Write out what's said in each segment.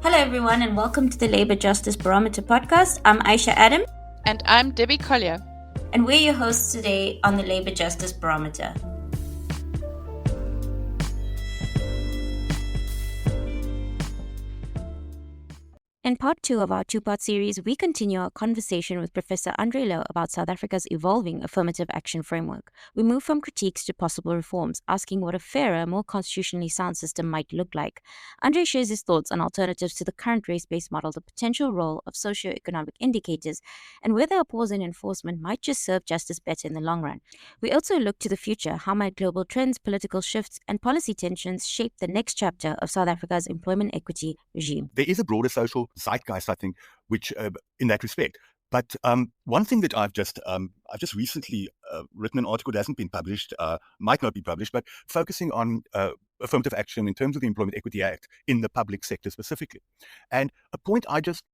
Hello, everyone, and welcome to the Labour Justice Barometer podcast. I'm Aisha Adam. And I'm Debbie Collier. And we're your hosts today on the Labour Justice Barometer. In part 2 of our two-part series, we continue our conversation with Professor Andre Louw about South Africa's evolving affirmative action framework. We move from critiques to possible reforms, asking what a fairer, more constitutionally sound system might look like. Andre shares his thoughts on alternatives to the current race-based model, the potential role of socio-economic indicators, and whether a pause in enforcement might just serve justice better in the long run. We also look to the future. How might global trends, political shifts, and policy tensions shape the next chapter of South Africa's employment equity regime? There is a broader social zeitgeist, I think, which in that respect. But one thing that I've just recently written an article that hasn't been published, might not be published, but focusing on affirmative action in terms of the Employment Equity Act in the public sector specifically. And a point I just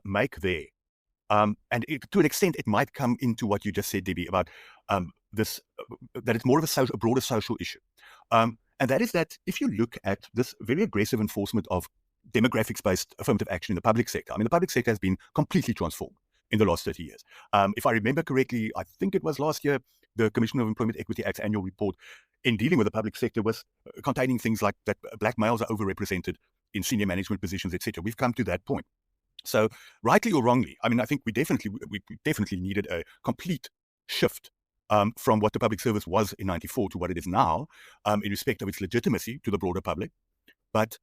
make there, to an extent, it might come into what you just said, Debbie, about this, that it's more of a broader social issue. And that is that if you look at this very aggressive enforcement of demographics-based affirmative action in the public sector. I mean, the public sector has been completely transformed in the last 30 years. If I remember correctly, I think it was last year, the Commission of Employment Equity Act's annual report in dealing with the public sector was containing things like that black males are overrepresented in senior management positions, etc. We've come to that point. So, rightly or wrongly, I mean, I think we definitely needed a complete shift from what the public service was in '94 to what it is now, in respect of its legitimacy to the broader public. But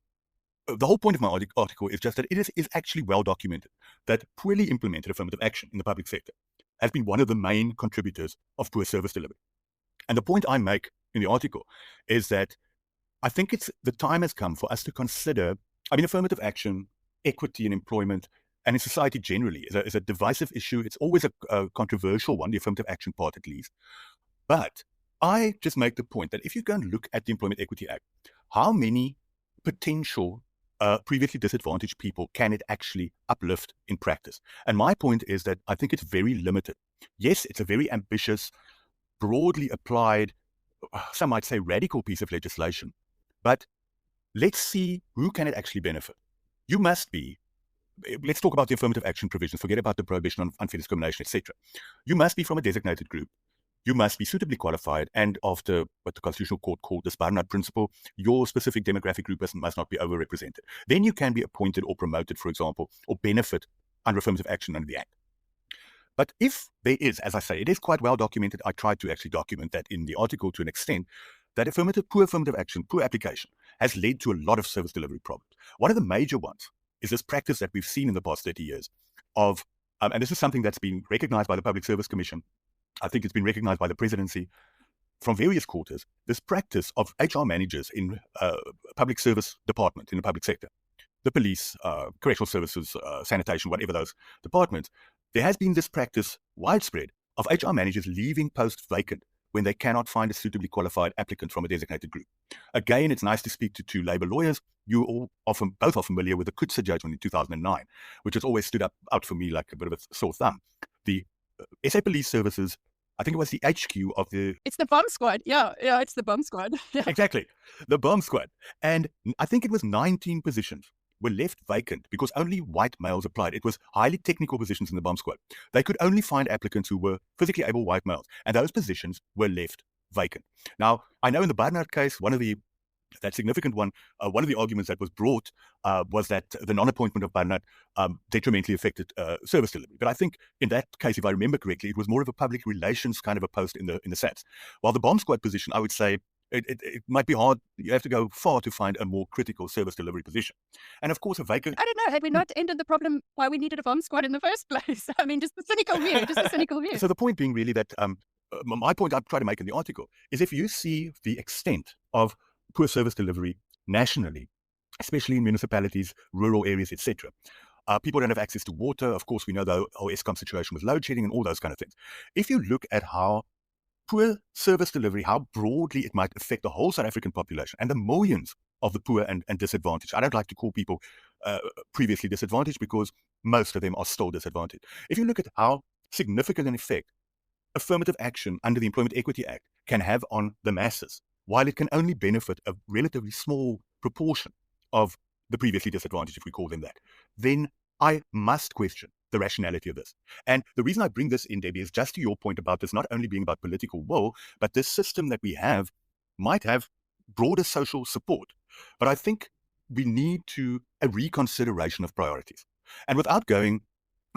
the whole point of my article is just that it is actually well documented that poorly implemented affirmative action in the public sector has been one of the main contributors of poor service delivery. And the point I make in the article is that I think the time has come for us to consider, affirmative action, equity in employment, and in society generally is a divisive issue. It's always a controversial one, the affirmative action part at least. But I just make the point that if you go and look at the Employment Equity Act, how many potential previously disadvantaged people can it actually uplift in practice? And my point is that I think it's very limited. Yes, it's a very ambitious, broadly applied, some might say radical piece of legislation, but let's see who can it actually benefit. You must be, let's talk about the affirmative action provisions, forget about the prohibition on unfair discrimination, etc. You must be from a designated group. You must be suitably qualified, and after what the Constitutional Court called the Barnard principle, your specific demographic group must not be overrepresented. Then you can be appointed or promoted, for example, or benefit under affirmative action under the Act. But if there is, as I say, it is quite well documented, I tried to actually document that in the article to an extent, that poor affirmative action, poor application, has led to a lot of service delivery problems. One of the major ones is this practice that we've seen in the past 30 years of, and this is something that's been recognized by the Public Service Commission, I think it's been recognized by the presidency from various quarters, this practice of HR managers in public service department in the public sector, the police, correctional services, sanitation, whatever those departments, there has been this practice widespread of HR managers leaving posts vacant when they cannot find a suitably qualified applicant from a designated group. Again, it's nice to speak to two labor lawyers. You both are familiar with the Kutzer judgment in 2009, which has always stood out for me like a bit of a sore thumb. The SA Police Services, I think it was the HQ of the... It's the bomb squad. Yeah, it's the bomb squad. Yeah. Exactly, the bomb squad. And I think it was 19 positions were left vacant because only white males applied. It was highly technical positions in the bomb squad. They could only find applicants who were physically able white males, and those positions were left vacant. Now, I know in the Barnard case, that significant one, one of the arguments that was brought was that the non-appointment of Barnard detrimentally affected service delivery. But I think in that case, if I remember correctly, it was more of a public relations kind of a post in the SATs. While the bomb squad position, I would say, it might be hard. You have to go far to find a more critical service delivery position. And of course, a vacant... I don't know. Had we not ended the problem why we needed a bomb squad in the first place? I mean, just a cynical view. So the point being really that my point I try to make in the article is if you see the extent of poor service delivery nationally, especially in municipalities, rural areas, etc. People don't have access to water. Of course, we know the whole Eskom situation with load shedding and all those kind of things. If you look at how poor service delivery, how broadly it might affect the whole South African population and the millions of the poor and disadvantaged. I don't like to call people previously disadvantaged because most of them are still disadvantaged. If you look at how significant an effect affirmative action under the Employment Equity Act can have on the masses, while it can only benefit a relatively small proportion of the previously disadvantaged, if we call them that, then I must question the rationality of this. And the reason I bring this in, Debbie, is just to your point about this not only being about political will, but this system that we have might have broader social support. But I think we need a reconsideration of priorities. And without going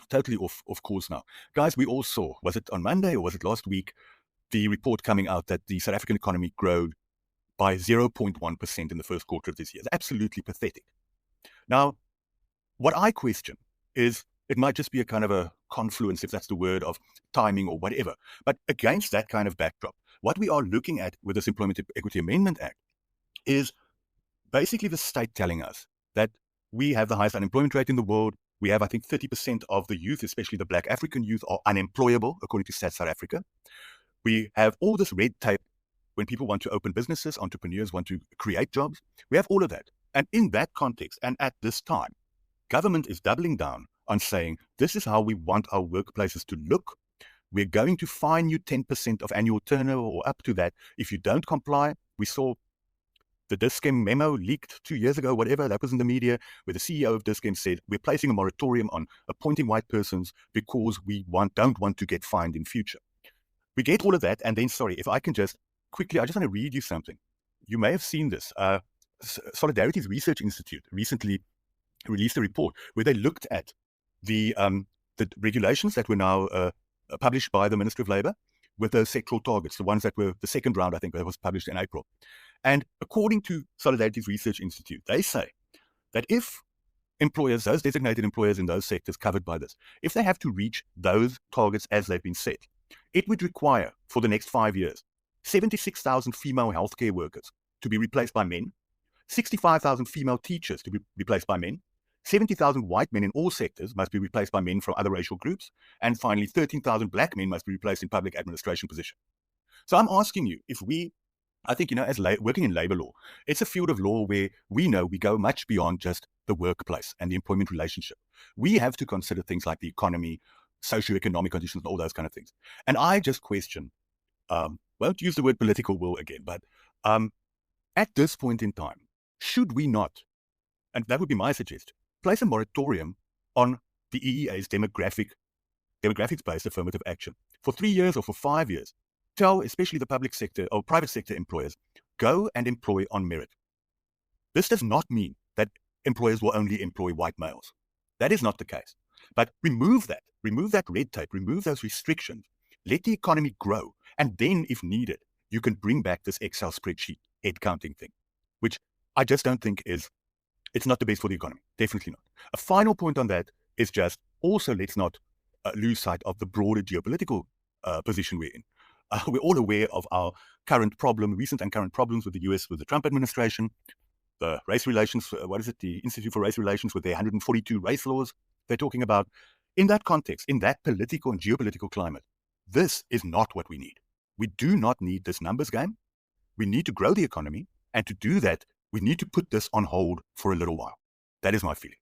totally off course now, guys, we all saw, was it on Monday or was it last week, the report coming out that the South African economy grew by 0.1% in the first quarter of this year. It's absolutely pathetic. Now, what I question is, it might just be a kind of a confluence, if that's the word, of timing or whatever. But against that kind of backdrop, what we are looking at with this Employment Equity Amendment Act is basically the state telling us that we have the highest unemployment rate in the world. We have, I think, 30% of the youth, especially the Black African youth, are unemployable, according to Stats South Africa. We have all this red tape when people want to open businesses, entrepreneurs want to create jobs. We have all of that. And in that context, and at this time, government is doubling down on saying, this is how we want our workplaces to look. We're going to fine you 10% of annual turnover or up to that if you don't comply. We saw the Dis-Chem memo leaked 2 years ago, whatever, that was in the media, where the CEO of Dis-Chem said, we're placing a moratorium on appointing white persons because we don't want to get fined in future. We get all of that, and then, sorry, if I can just quickly, I just want to read you something. You may have seen this. Solidarity's Research Institute recently released a report where they looked at the regulations that were now published by the Ministry of Labour with those sectoral targets, the ones that were the second round, I think, that was published in April. And according to Solidarity's Research Institute, they say that if employers, those designated employers in those sectors covered by this, if they have to reach those targets as they've been set, it would require, for the next 5 years, 76,000 female healthcare workers to be replaced by men, 65,000 female teachers to be replaced by men, 70,000 white men in all sectors must be replaced by men from other racial groups, and finally 13,000 black men must be replaced in public administration positions. So I'm asking you, I think, as working in labor law, it's a field of law where we know we go much beyond just the workplace and the employment relationship. We have to consider things like the economy, socio-economic conditions, and all those kind of things. And I just question, won't use the word political will again, but at this point in time, should we not, and that would be my suggestion, place a moratorium on the EEA's demographics-based affirmative action for 3 years or for 5 years? Tell especially the public sector or private sector employers, go and employ on merit. This does not mean that employers will only employ white males. That is not the case. But remove that red tape, remove those restrictions, let the economy grow, and then, if needed, you can bring back this Excel spreadsheet head counting thing, which I just don't think it's not the best for the economy. Definitely not. A final point on that is just also let's not lose sight of the broader geopolitical position we're in. We're all aware of our recent and current problems with the US, with the Trump administration, the race relations, the Institute for Race Relations with their 142 race laws they're talking about. In that context, in that political and geopolitical climate, this is not what we need. We do not need this numbers game. We need to grow the economy, and to do that, we need to put this on hold for a little while. That is my feeling.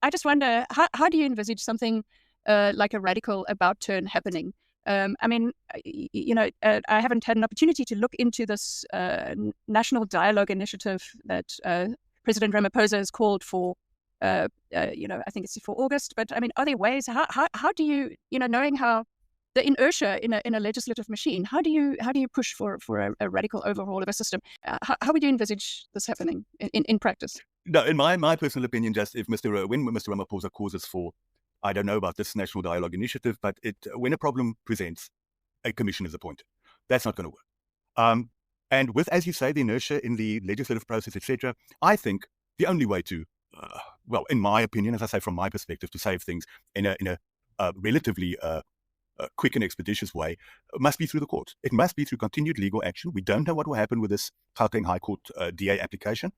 I just wonder, how do you envisage something like a radical about turn happening? I haven't had an opportunity to look into this national dialogue initiative that President Ramaphosa has called for. I think it's for August. But I mean, are there ways? How do you, knowing how the inertia in a legislative machine, how do you push for a radical overhaul of a system? How would you envisage this happening in practice? No, in my personal opinion, just when Mr. Ramaphosa calls us for, I don't know about this national dialogue initiative, but when a problem presents, a commission is appointed. That's not going to work. And with, as you say, the inertia in the legislative process, etc., I think the only way to, in my opinion, as I say from my perspective, to save things in a relatively quick and expeditious way must be through the courts. It must be through continued legal action. We don't know what will happen with this Gauteng High Court DA application.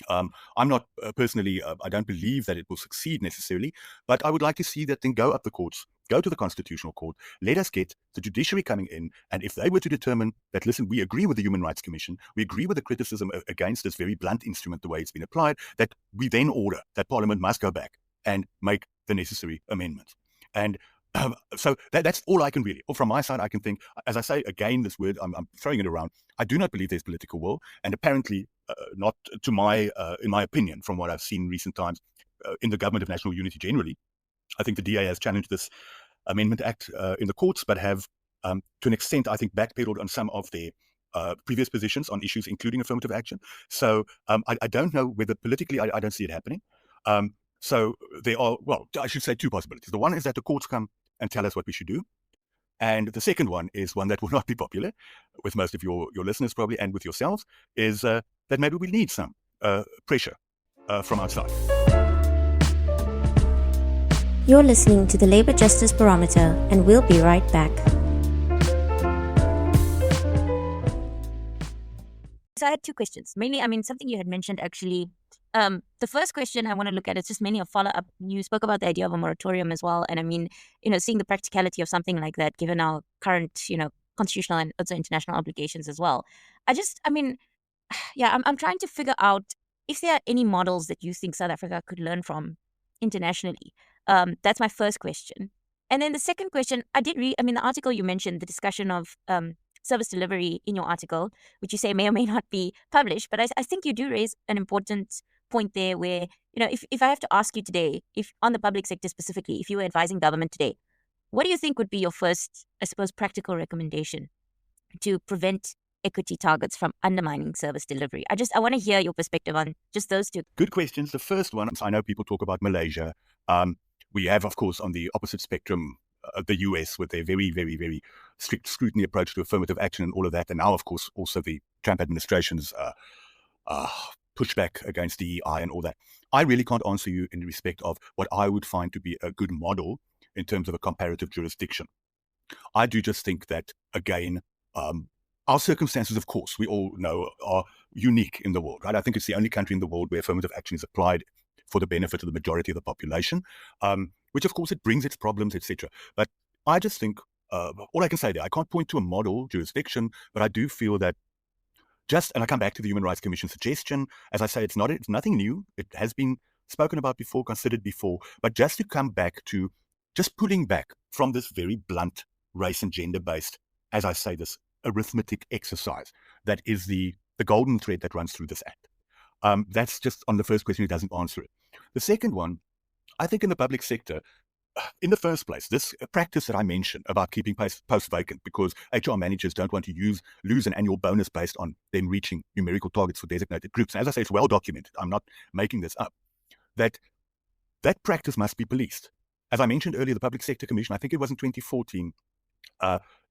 I'm not personally, I don't believe that it will succeed necessarily, but I would like to see that thing go up the courts, go to the Constitutional Court, let us get the judiciary coming in, and if they were to determine that, listen, we agree with the Human Rights Commission, we agree with the criticism against this very blunt instrument, the way it's been applied, that we then order that Parliament must go back and make the necessary amendments. And So that's all I can really, or from my side, I can think, as I say, again, this word, I'm throwing it around. I do not believe there's political will, and apparently not to in my opinion, from what I've seen in recent times, in the government of national unity generally. I think the DA has challenged this Amendment Act in the courts, but have, to an extent, I think, backpedaled on some of their previous positions on issues, including affirmative action. So I don't know whether politically, I don't see it happening. So there are, well, I should say two possibilities. The one is that the courts come and tell us what we should do. And the second one is one that will not be popular with most of your listeners probably, and with yourselves, is that maybe we need some pressure from outside. You're listening to the Labour Justice Barometer, and we'll be right back. So I had two questions. Mainly, something you had mentioned actually. The first question I want to look at is just mainly a follow-up. You spoke about the idea of a moratorium as well. And seeing the practicality of something like that, given our current, constitutional and also international obligations as well. I'm trying to figure out if there are any models that you think South Africa could learn from internationally. That's my first question. And then the second question, I did read, the article you mentioned, the discussion of service delivery in your article, which you say may or may not be published. But I think you do raise an important point there where, if I have to ask you today, if on the public sector specifically, if you were advising government today, what do you think would be your first, I suppose, practical recommendation to prevent equity targets from undermining service delivery? I want to hear your perspective on just those two. Good questions. The first one, I know people talk about Malaysia. We have, of course, on the opposite spectrum, the US with their very, very, very strict scrutiny approach to affirmative action and all of that. And now, of course, also the Trump administration's pushback against DEI and all that. I really can't answer you in respect of what I would find to be a good model in terms of a comparative jurisdiction. I do just think that, again, our circumstances, of course, we all know are unique in the world, right? I think it's the only country in the world where affirmative action is applied for the benefit of the majority of the population, which, of course, it brings its problems, etc. But I just think, all I can say there, I can't point to a model jurisdiction, but I do feel that and I come back to the Human Rights Commission suggestion, as I say, it's nothing new. It has been spoken about before, considered before, but just to come back to just pulling back from this very blunt race and gender-based, as I say, this arithmetic exercise that is the golden thread that runs through this act. That's just on the first question, it doesn't answer it. The second one, I think in the public sector, in the first place, this practice that I mentioned about keeping posts vacant because HR managers don't want to lose an annual bonus based on them reaching numerical targets for designated groups. And as I say, it's well documented. I'm not making this up. That practice must be policed. As I mentioned earlier, the Public Sector Commission, I think it was in 2014,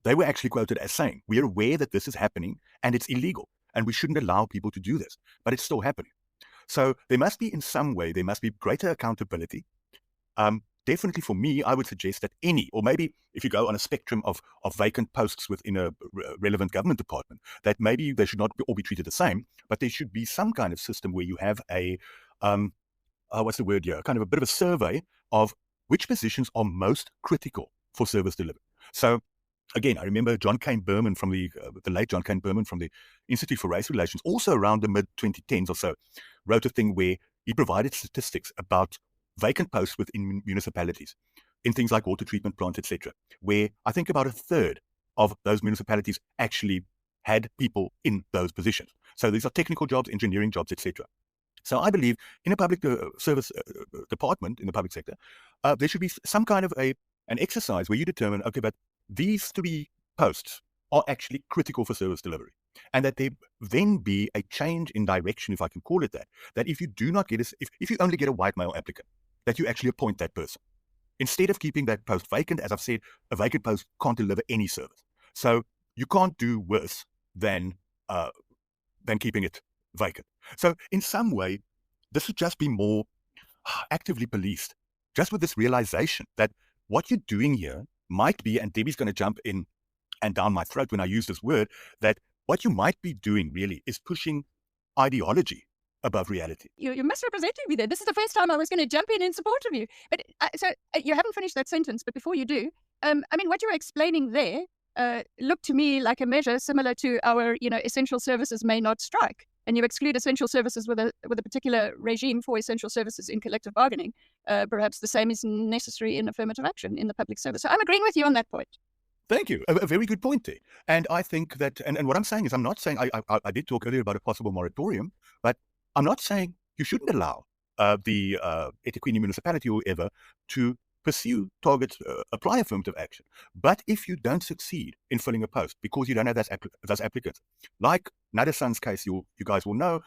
they were actually quoted as saying, we are aware that this is happening and it's illegal and we shouldn't allow people to do this, but it's still happening. So there must be, in some way, there must be greater accountability. Definitely for me, I would suggest that or maybe if you go on a spectrum of vacant posts within a relevant government department, that maybe they should not all be treated the same, but there should be some kind of system where you have a, what's the word here, kind of a bit of a survey of which positions are most critical for service delivery. So again, I remember John Cain Berman from the late John Cain Berman from the Institute for Race Relations, also around the mid-2010s or so, wrote a thing where he provided statistics about vacant posts within municipalities in things like water treatment plants, etc., where I think about a third of those municipalities actually had people in those positions. So these are technical jobs, engineering jobs, etc. So I believe in a public service department in the public sector, there should be some kind of an exercise where you determine, okay, but these 3 posts are actually critical for service delivery. And that there then be a change in direction, if I can call it that if you do not get if you only get a white male applicant, that you actually appoint that person. Instead of keeping that post vacant, as I've said, a vacant post can't deliver any service. So you can't do worse than keeping it vacant. So in some way, this should just be more actively policed, just with this realization that what you're doing here might be, and Debbie's going to jump in and down my throat when I use this word, that what you might be doing really is pushing ideology above reality. You're misrepresenting me there. This is the first time I was going to jump in support of you. But so you haven't finished that sentence, but before you do, what you're explaining there looked to me like a measure similar to our, essential services may not strike. and you exclude essential services with a particular regime for essential services in collective bargaining, perhaps the same is necessary in affirmative action in the public service. So I'm agreeing with you on that point. Thank you. A very good point there. And I think that, and what I'm saying is, I'm not saying, I did talk earlier about a possible moratorium, but I'm not saying you shouldn't allow the Etiquette municipality or whoever to pursue, target, apply affirmative action. But if you don't succeed in filling a post because you don't have those applicants, like Nadesan's case, you guys will know,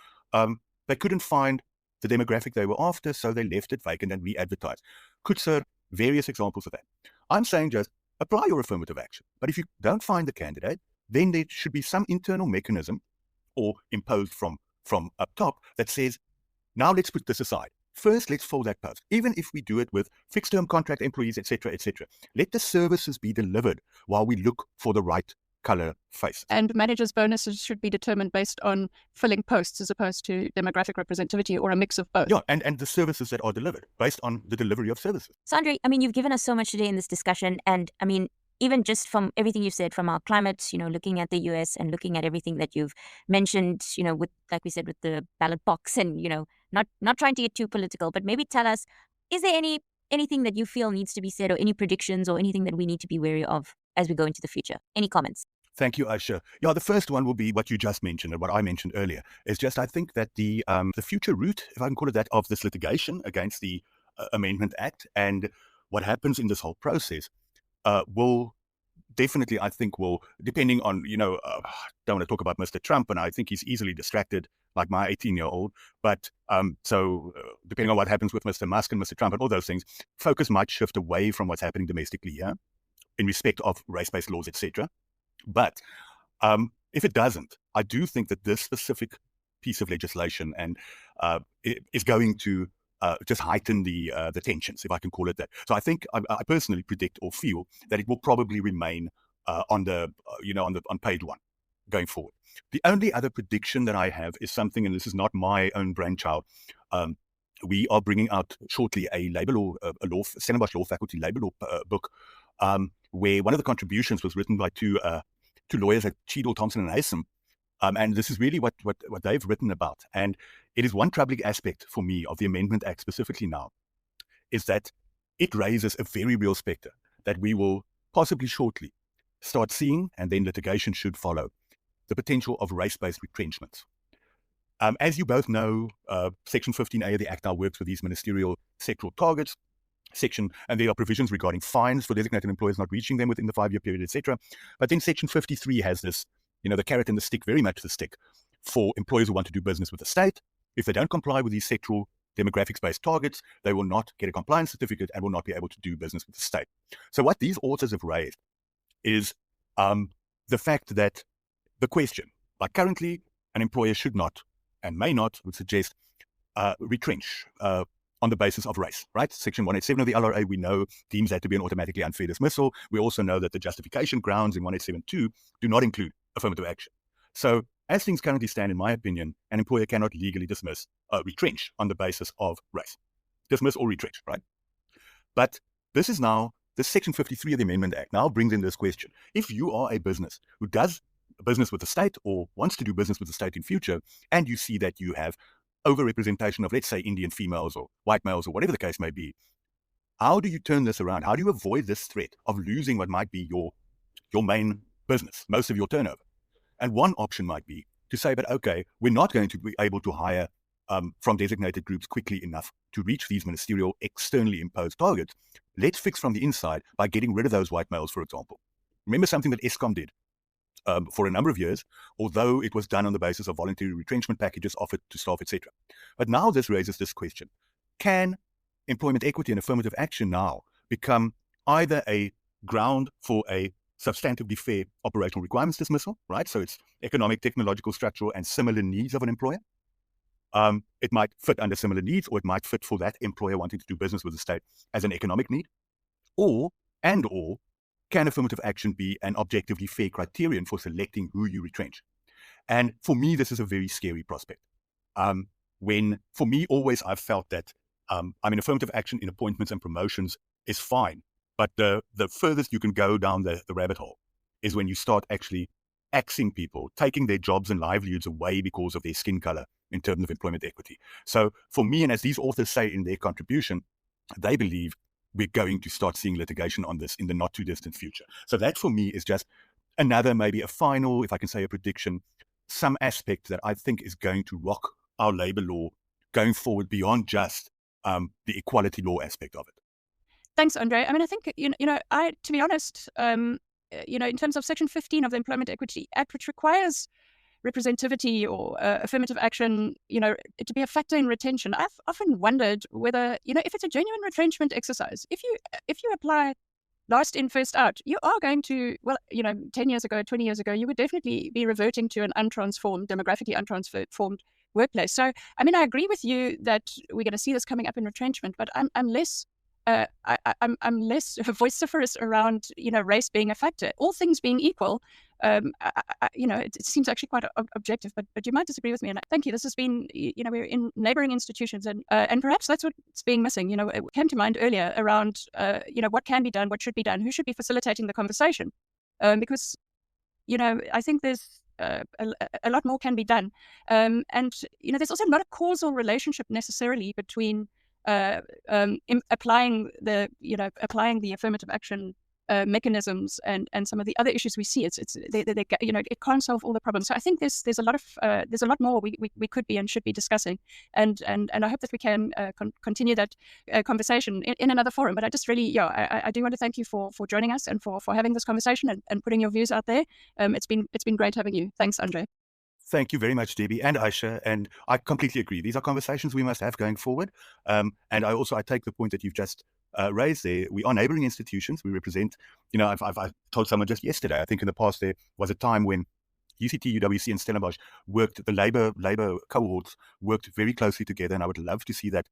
they couldn't find the demographic they were after, so they left it vacant and re-advertised. Kutsar, various examples of that. I'm saying just apply your affirmative action. But if you don't find the candidate, then there should be some internal mechanism or imposed from up top that says, now let's put this aside. First, let's fill that post. Even if we do it with fixed-term contract employees, etc., etc. Let the services be delivered while we look for the right color face. And managers' bonuses should be determined based on filling posts as opposed to demographic representativity or a mix of both. Yeah, and the services that are delivered based on the delivery of services. So, Andre, I mean, you've given us so much today in this discussion. And I mean, even just from everything you've said, from our climate, looking at the US and looking at everything that you've mentioned, with, like we said, with the ballot box and, not trying to get too political, but maybe tell us, is there anything that you feel needs to be said or any predictions or anything that we need to be wary of as we go into the future? Any comments? Thank you, Aisha. Yeah, the first one will be what you just mentioned and what I mentioned earlier. Is just, I think that the future route, if I can call it that, of this litigation against the Amendment Act and what happens in this whole process will definitely, I think, depending on, don't want to talk about Mr. Trump, and I think he's easily distracted, like my 18-year-old. But depending on what happens with Mr. Musk and Mr. Trump and all those things, focus might shift away from what's happening domestically here in respect of race-based laws, etc. But if it doesn't, I do think that this specific piece of legislation is going to just heighten the tensions, if I can call it that. So I think I personally predict or feel that it will probably remain on page one going forward. The only other prediction that I have is something, and this is not my own brainchild. We are bringing out shortly a labor law, Stellenbosch Law Faculty labor law book, where one of the contributions was written by two lawyers at Cheadle, Thompson, and Haysom. And this is really what they've written about. And it is one troubling aspect for me of the Amendment Act specifically now, is that it raises a very real specter that we will possibly shortly start seeing, and then litigation should follow, the potential of race-based retrenchments. As you both know, Section 15A of the Act now works with these ministerial sectoral targets, and there are provisions regarding fines for designated employers not reaching them within the 5-year period, etc. But then Section 53 has this, the carrot and the stick, very much the stick, for employers who want to do business with the state. If they don't comply with these sectoral demographics-based targets, they will not get a compliance certificate and will not be able to do business with the state. So what these authors have raised is the fact that the question, like currently, an employer should not and may not, would suggest, retrench on the basis of race, right? Section 187 of the LRA, we know, deems that to be an automatically unfair dismissal. We also know that the justification grounds in 187.2 do not include affirmative action. So as things currently stand, in my opinion, an employer cannot legally retrench on the basis of race. Dismiss or retrench, right? But this is now, this Section 53 of the Amendment Act now brings in this question. If you are a business who does business with the state or wants to do business with the state in future, and you see that you have overrepresentation of, let's say, Indian females or white males or whatever the case may be, how do you turn this around? How do you avoid this threat of losing what might be your main business, most of your turnover? And one option might be to say, but okay, we're not going to be able to hire from designated groups quickly enough to reach these ministerial externally imposed targets. Let's fix from the inside by getting rid of those white males, for example. Remember something that Eskom did for a number of years, although it was done on the basis of voluntary retrenchment packages offered to staff, etc. But now this raises this question. Can employment equity and affirmative action now become either a ground for a substantively fair operational requirements dismissal, right? So it's economic, technological, structural, and similar needs of an employer. It might fit under similar needs, or it might fit for that employer wanting to do business with the state as an economic need. Or can affirmative action be an objectively fair criterion for selecting who you retrench? And for me, this is a very scary prospect. For me, always I've felt that affirmative action in appointments and promotions is fine. But the furthest you can go down the rabbit hole is when you start actually axing people, taking their jobs and livelihoods away because of their skin color in terms of employment equity. So for me, and as these authors say in their contribution, they believe we're going to start seeing litigation on this in the not too distant future. So that for me is just another, maybe a final, if I can say a prediction, some aspect that I think is going to rock our labor law going forward beyond just the equality law aspect of it. Thanks, Andre. I mean, I think, to be honest, in terms of Section 15 of the Employment Equity Act, which requires representativity or affirmative action, to be a factor in retention, I've often wondered whether, if it's a genuine retrenchment exercise, if you apply last in, first out, you are going to, 10 years ago, 20 years ago, you would definitely be reverting to an demographically untransformed workplace. So, I mean, I agree with you that we're going to see this coming up in retrenchment, but I'm less I'm less vociferous around race being a factor. All things being equal, it seems actually quite objective. But you might disagree with me. And thank you. This has been we're in neighboring institutions, and perhaps that's what's being missing. It came to mind earlier around what can be done, what should be done, who should be facilitating the conversation, because I think there's a lot more can be done, and there's also not a causal relationship necessarily between applying the affirmative action mechanisms and some of the other issues we see. It can't solve all the problems. So I think there's a lot more we could be and should be discussing, and I hope that we can continue that conversation in another forum. But I just really I do want to thank you for joining us and for having this conversation and putting your views out there. It's been great having you. Thanks, Andre. Thank you very much, Debbie and Aisha. And I completely agree. These are conversations we must have going forward. And I take the point that you've just raised there. We are neighboring institutions. We represent, I've told someone just yesterday, I think in the past there was a time when UCT, UWC and Stellenbosch the labor cohorts worked very closely together. And I would love to see that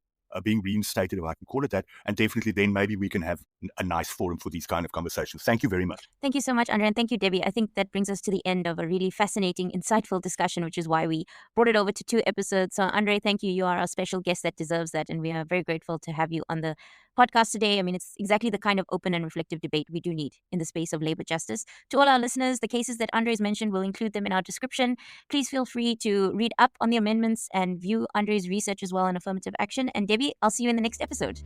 being reinstated, if I can call it that, and definitely then maybe we can have a nice forum for these kind of conversations. Thank you very much. Thank you so much, Andre, and thank you, Debbie. I think that brings us to the end of a really fascinating, insightful discussion, which is why we brought it over to 2 episodes. So, Andre, thank you. You are our special guest that deserves that, and we are very grateful to have you on the podcast today. I mean, it's exactly the kind of open and reflective debate we do need in the space of labor justice. To all our listeners, the cases that Andre's mentioned, we'll include them in our description. Please feel free to read up on the amendments and view Andre's research as well on affirmative action. And Debbie, I'll see you in the next episode.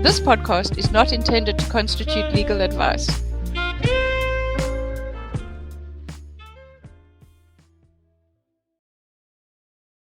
This podcast is not intended to constitute legal advice.